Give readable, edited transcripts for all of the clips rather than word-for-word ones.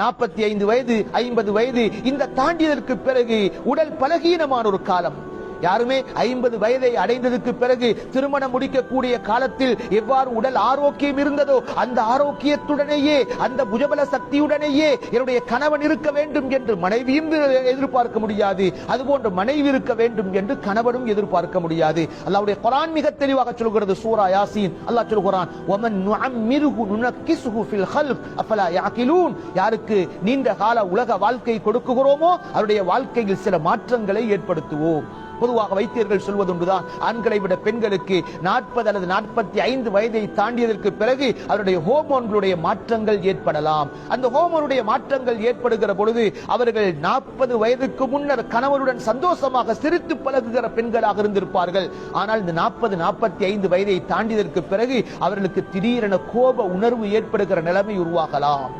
45 வயது 50 வயது இந்த தாண்டியதற்கு பிறகு உடல் பலகீனமான ஒரு காலம். யாருமே 50 வயதை அடைந்ததற்கு பிறகு திருமணம் முடிக்கக்கூடிய காலத்தில் எவ்வாறு உடல் ஆரோக்கியம் இருந்ததோ அந்த ஆரோக்கியத்துடனேயே அந்த புஜபல சக்தியுடனேயே என்னுடைய கணவன் இருக்க வேண்டும் என்று மனைவியும் எதிர்பார்க்க முடியாது. அதுபோன்று மனைவி இருக்க வேண்டும் என்று கணவனும் எதிர்பார்க்க முடியாது. அல்லாஹ்வுடைய குர்ஆன் மிக தெளிவாக சொல்கிறது. சூரா யாசீன் அல்லாஹ் சொல்கிறான், வமன் நுஅம்மிருஹு நுனக்கிஸுஹு ஃபில் ஹல்க் அஃபலா யஅகிலூன். யாருக்கு நீண்ட கால உலக வாழ்க்கை கொடுக்குகிறோமோ அவருடைய வாழ்க்கையில் சில மாற்றங்களை ஏற்படுத்துவோம். பொதுவாக வைத்தியர்கள் சொல்வதுண்டுதான், ஆண்களை விட பெண்களுக்கு 40 அல்லது 45 வயதை தாண்டியதற்கு பிறகு அவருடைய ஹோமோன்களுடைய மாற்றங்கள் ஏற்படலாம். அந்த ஹோமோனுடைய மாற்றங்கள் ஏற்படுகிற பொழுது அவர்கள் 40 வயதுக்கு முன்னர் கணவனுடன் சந்தோஷமாக சிரித்து பழகுகிற பெண்களாக இருந்திருப்பார்கள். ஆனால் இந்த 40-45 வயதை தாண்டியதற்கு பிறகு அவர்களுக்கு திடீரென கோப உணர்வு ஏற்படுகிற நிலைமை உருவாகலாம்.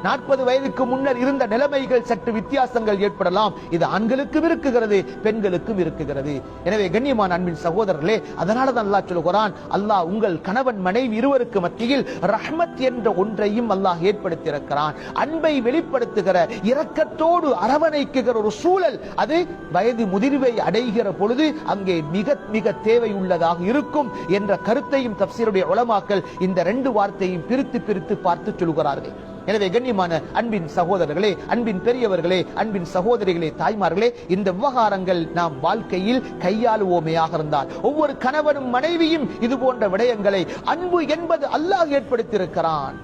40 வயதுக்கு முன்னர் இருந்த நிலைமைகள் சற்று வித்தியாசங்கள் ஏற்படலாம். இது ஆண்களுக்கும் இருக்குகிறது, பெண்களுக்கும் இருக்குகிறது. எனவே கண்ணியமான அன்பின் சகோதரர்களே, அதனால தான் அல்லாஹ் சொல்கிறான், அல்லாஹ் உங்கள் கணவன் மனைவி இருவருக்கு மத்தியில் ரஹ்மத் என்ற ஒன்றையும் அல்லாஹ் ஏற்படுத்தியிருக்கிறான். அன்பை வெளிப்படுத்துகிற, இரக்கத்தோடு அரவணைக்குகிற ஒரு சூழல் அது வயது முதிர்வை அடைகிற பொழுது அங்கே மிக மிக தேவை உள்ளதாக இருக்கும் என்ற கருத்தையும் தஃசீருடைய உலமாக்கள் இந்த 2 வார்த்தையும் பிரித்து பார்த்து சொல்கிறார்கள். எனவே கண்ணியமான அன்பின் சகோதரர்களே, அன்பின் பெரியவர்களே, அன்பின் சகோதரிகளே, தாய்மார்களே, இந்த விவகாரங்கள் நாம் வாழ்க்கையில் கையாளுவோமையாக இருந்தால் ஒவ்வொரு கணவனும் மனைவியும் இது போன்ற விடயங்களை, அன்பு என்பது அல்லாஹ் ஏற்படுத்தியிருக்கிறான்.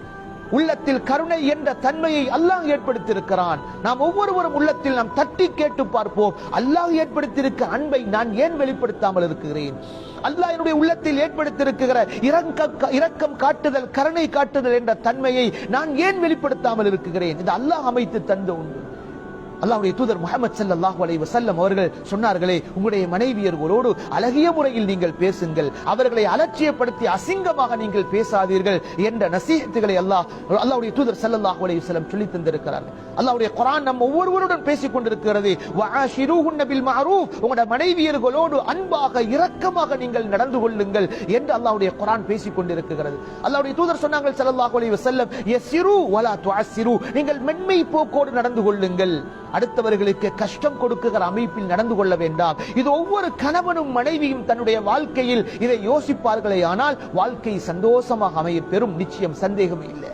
உள்ளத்தில் கருணை என்ற தன்மையை அல்லாஹ் ஏற்படுத்தியிருக்கிறான். நாம் ஒவ்வொருவரும் உள்ளத்தில் நாம் தட்டி கேட்டு பார்ப்போம், அல்லாஹ் ஏற்படுத்தியிருக்க அன்பை நான் ஏன் வெளிப்படுத்தாமல் இருக்கிறேன்? அல்லாஹ் என்னுடைய உள்ளத்தில் ஏற்படுத்தியிருக்கிற இரக்கம் காட்டுதல், கருணை காட்டுதல் என்ற தன்மையை நான் ஏன் வெளிப்படுத்தாமல் இருக்கிறேன்? இது அல்லாஹ் அமைத்து தந்த ஒன்று. அல்லாஹ்வுடைய தூதர் முஹம்மது ஸல்லல்லாஹு அலைஹி வஸல்லம் அவர்கள் சொன்னார்களே, உங்களுடைய மனைவியர்களோடு அழகிய முறையில் நீங்கள் பேசுங்கள், அவர்களை அலட்சியப்படுத்தி அசிங்கமாக நீங்கள் பேசாதீர்கள் என்ற நசீஹத்துகளை அல்லாஹ்வுடைய தூதர் ஸல்லல்லாஹு அலைஹி வஸல்லம் சொல்லி தந்திருக்கிறார்கள். அல்லாஹ்வுடைய குர்ஆன் நம் ஒவ்வொருவருடன் பேசிக் கொண்டிருக்கிறது. வஆஷிரூஹுன்ன பில் மஅரூஃப், உங்களுடைய மனைவியர்களோடு அன்பாக இரக்கமாக நீங்கள் நடந்து கொள்ளுங்கள் என்று அல்லாஹ்வுடைய குர்ஆன் பேசிக் கொண்டிருக்கிறது. அல்லாஹ்வுடைய தூதர் சொன்னார்கள் ஸல்லல்லாஹு அலைஹி வஸல்லம், யஸிரு வலா துஅஸ்ஸிரு, நீங்கள் மென்மை போக்கோடு நடந்து கொள்ளுங்கள், அடுத்தவர்களுக்கு கஷ்டம் கொடுக்குகிற அமைப்பில் நடந்து கொள்ள வேண்டாம். இது ஒவ்வொரு கணவனும் மனைவியும் தன்னுடைய வாழ்க்கையில் இதை யோசிப்பார்களே ஆனால் வாழ்க்கை சந்தோஷமாக அமைய பெறும், நிச்சயம் சந்தேகம் இல்லை.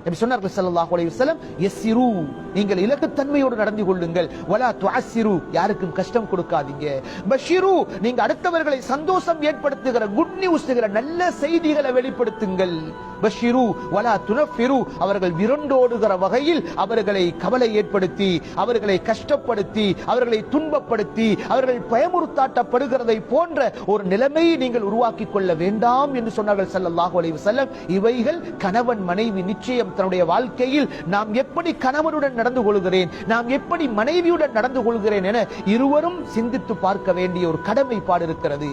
நபி சொன்னார்கள் ஸல்லல்லாஹு அலைஹி வஸல்லம், யஸ்ஸிரு, நீங்கள் இலகுத்தன்மையோடு நடந்து கொள்ளுங்கள், வலா துஅஸ்ஸிரு, யாருக்கும் கஷ்டம் கொடுக்காதீங்க, பஷிரு, நீங்க அடுத்தவர்களை சந்தோஷம் ஏற்படுத்துகிற குட் நியூஸ்ங்கிற நல்ல செய்திகளை வெளிப்படுத்துங்கள், பஷிரு வலா துனஃபிரு, அவர்கள் விரண்டோடுகிற வகையில் அவர்களை கவலை ஏற்படுத்தி, அவர்களை கஷ்டப்படுத்தி, அவர்களை துன்பப்படுத்தி, அவர்கள் பயமுறுத்தாட்டப்படுகிறதை போன்ற ஒரு நிலைமையை நீங்கள் உருவாக்கி கொள்ள வேண்டாம் என்று சொன்னார்கள் ஸல்லல்லாஹு அலைஹி வஸல்லம். இவைகள் கணவன் மனைவி நிச்சயம் தன்னுடைய வாழ்க்கையில் நாம் எப்படி கணவனுடன் நடந்து கொள்கிறேன், நாம் எப்படி மனைவியுடன் நடந்து கொள்கிறேன் என இருவரும் சிந்தித்து பார்க்க வேண்டிய ஒரு கடமைப்பாடு இருக்கிறது.